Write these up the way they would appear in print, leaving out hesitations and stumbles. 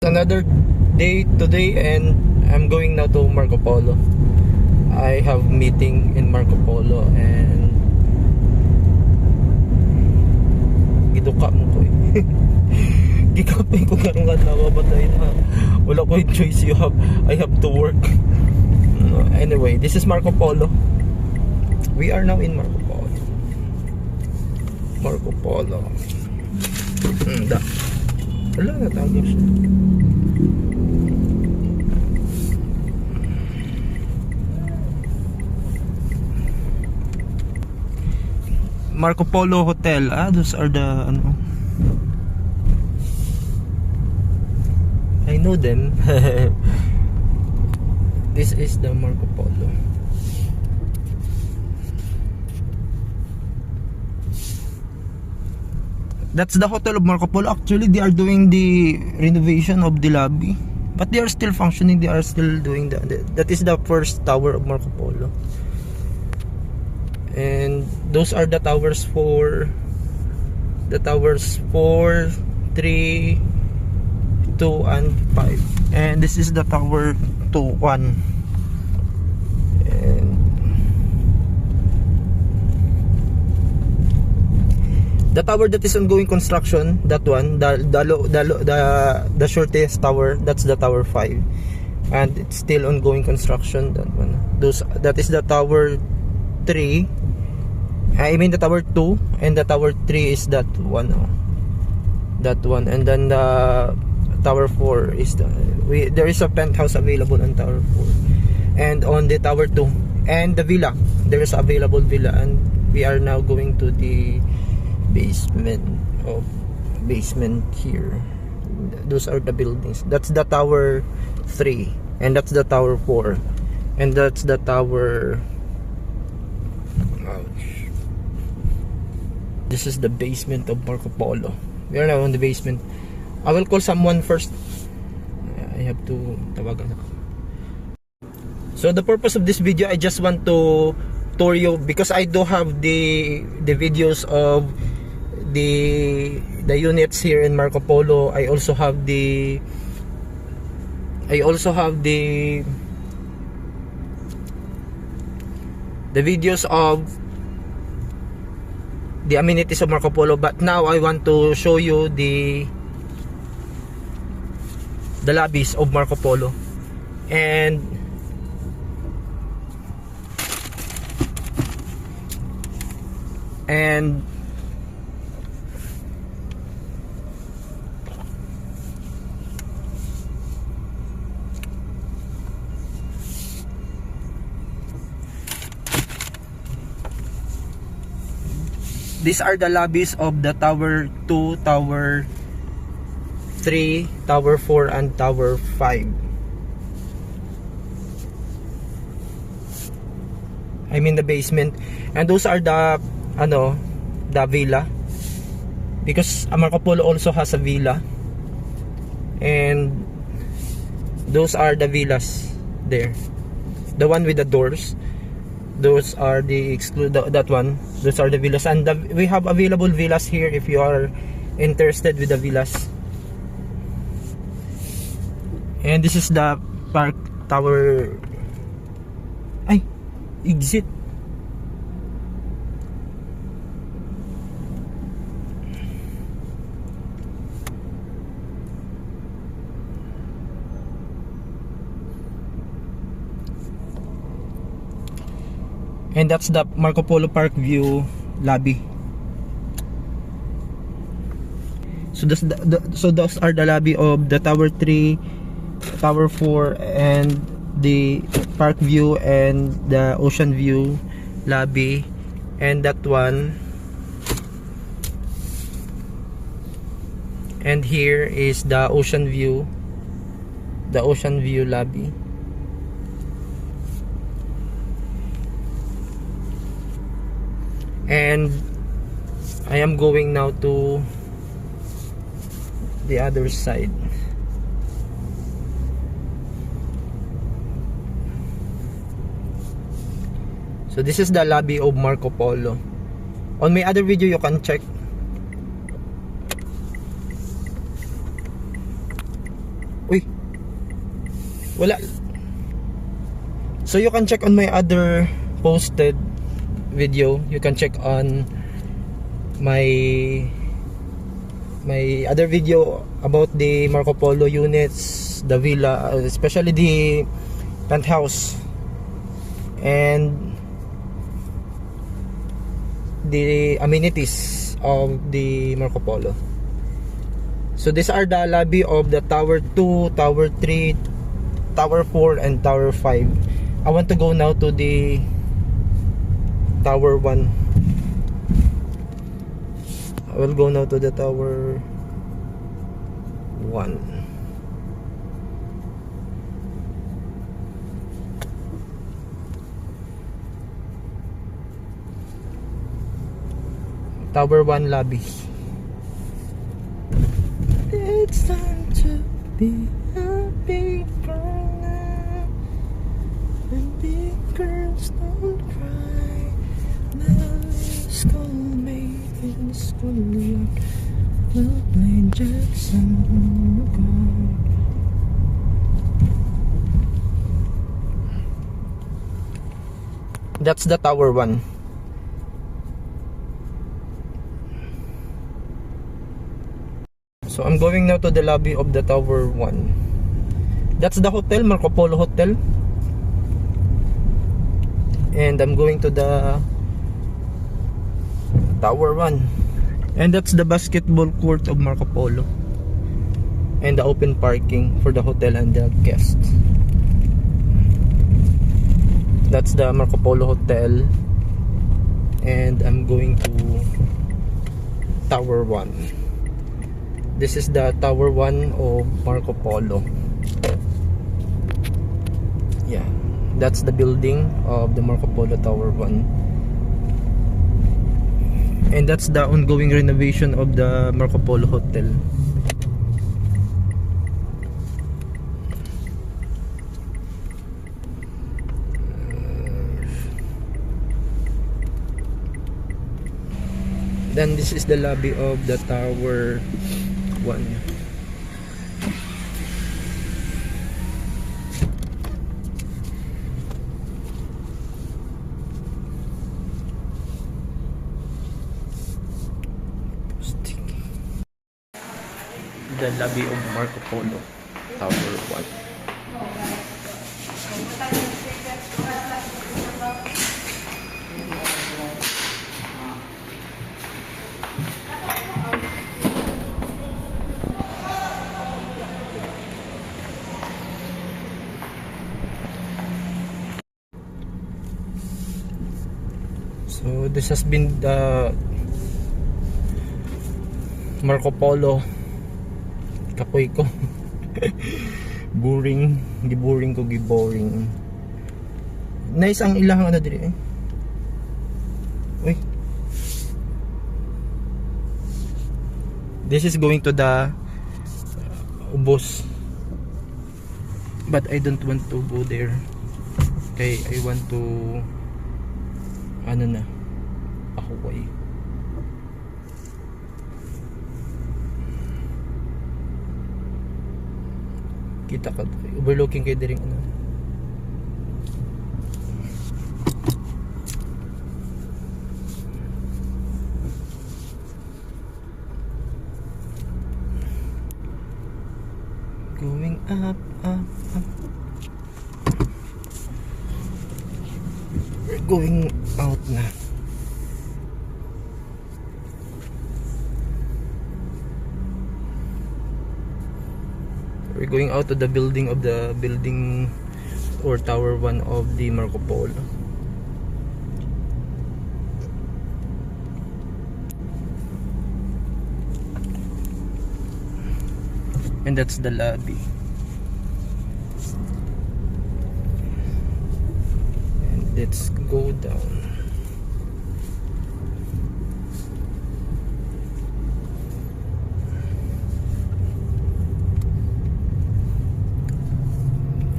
Another day today, and I'm going now to Marco Polo. I have meeting in Marco Polo, and giduka mo ko eh. Gikapay ko karong adlaw batay na. Wala ko yung choice, I have to work. Anyway, this is Marco Polo. We are now in Marco Polo. Marco Polo. Wala na tagos. Marco Polo Hotel. Those are the ano. I know them. This is the Marco Polo. That's the hotel of Marco Polo. Actually, they are doing the renovation of the lobby, but they are still functioning. They are still doing that is the first tower of Marco Polo. And those are the towers for 3, 2, and 5. And this is the tower 2, 1. And the tower that is ongoing construction, that one, the shortest tower, that's the tower 5, and it's still ongoing construction. That one, that is the tower 3. I mean the tower 2, and the tower 3 is that one. That one, and then the tower 4 is there is a penthouse available on tower 4, and on the tower 2, and the villa, there is available villa, and we are now going to the basement here. Those are the buildings. That's the tower 3, and that's the tower 4, and that's the tower. Ouch. This is the basement of Marco Polo. We are now on the basement. I will call someone first. I have to tawagan ako. So the purpose of this video, I just want to tour you, because I do have the videos of the units here in Marco Polo. I also have the videos of the amenities of Marco Polo, but now I want to show you the lobbies of Marco Polo. And these are the lobbies of the tower 2, tower 3, tower 4, and tower 5. I mean the basement. And those are the villa, because Marco Polo also has a villa, and those are the villas there, the one with the doors. Those are the that one. Those are the villas, and we have available villas here if you are interested with the villas. And this is the park tower. Exit. And that's the Marco Polo Park View lobby. So those are the lobby of the tower 3, tower 4, and the Park View and the Ocean View lobby, and that one. And here is the Ocean View lobby. And I am going now to the other side. So this is the lobby of Marco Polo. On my other video you can check. Uy. Wala. So you can check on my other posted video. You can check on my other video about the Marco Polo units, the villa, especially the penthouse and the amenities of the Marco Polo. So these are the lobby of the Tower 2, Tower 3, Tower 4 and Tower 5. I want to go now to the Tower 1. I will go now to the Tower 1. Tower 1 lobby. It's time to be a big girl now. And big girls don't cry. Memories gonna make in schoolyard. We'll play Jackson. That's the Tower 1. So I'm going now to the lobby of the Tower 1. That's the hotel, Marco Polo Hotel. And I'm going to the Tower 1. And that's the basketball court of Marco Polo. And the open parking for the hotel and the guests. That's the Marco Polo Hotel. And I'm going to Tower 1. This is the Tower 1 of Marco Polo. Yeah, that's the building of the Marco Polo Tower 1. And that's the ongoing renovation of the Marco Polo Hotel. Then this is the lobby of the Tower 1. The lobby of Marco Polo Tower 1. So this has been the Marco Polo. Kapoy ko. Boring, giboring ko, giboring. Nice ang ilang ano diri eh. Uy. This is going to the Ubos. But I don't want to go there. Okay, I want to ano na, Hawaii. Kita ka, overlooking kayo diring ano. Going up, up, up. We're going out na. We're going out to the building of the building or Tower 1 of the Marco Polo. And that's the lobby. And let's go down.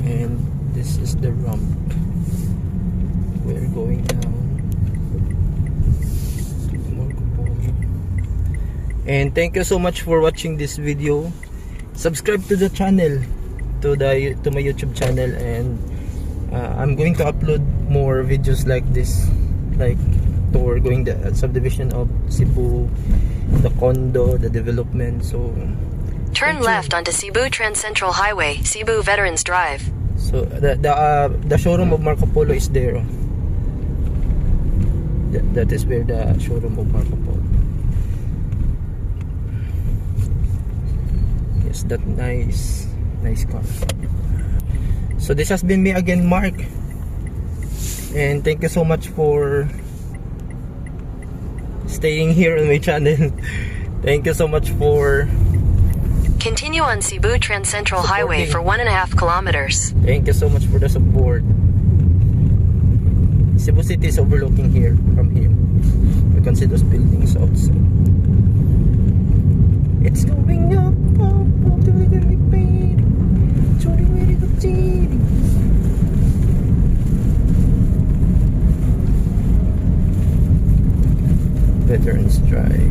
And this is the ramp. We're going down. Marco Polo. And thank you so much for watching this video. Subscribe to the channel. to my YouTube channel, and I'm going to upload more videos like this, like tour going the subdivision of Cebu, the condo, the development. So turn left onto Cebu Trans Central Highway, Cebu Veterans Drive. So the showroom of Marco Polo is there. That is where the showroom of Marco Polo. Yes, that nice car. So this has been me again, Mark, and thank you so much for staying here on my channel. Thank you so much for continue on Cebu Trans Central Highway for 1.5 kilometers. Thank you so much for the support. Cebu City is overlooking here from here. You can see those buildings outside. It's going up, Veterans Drive.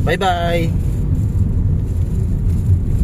Bye-bye.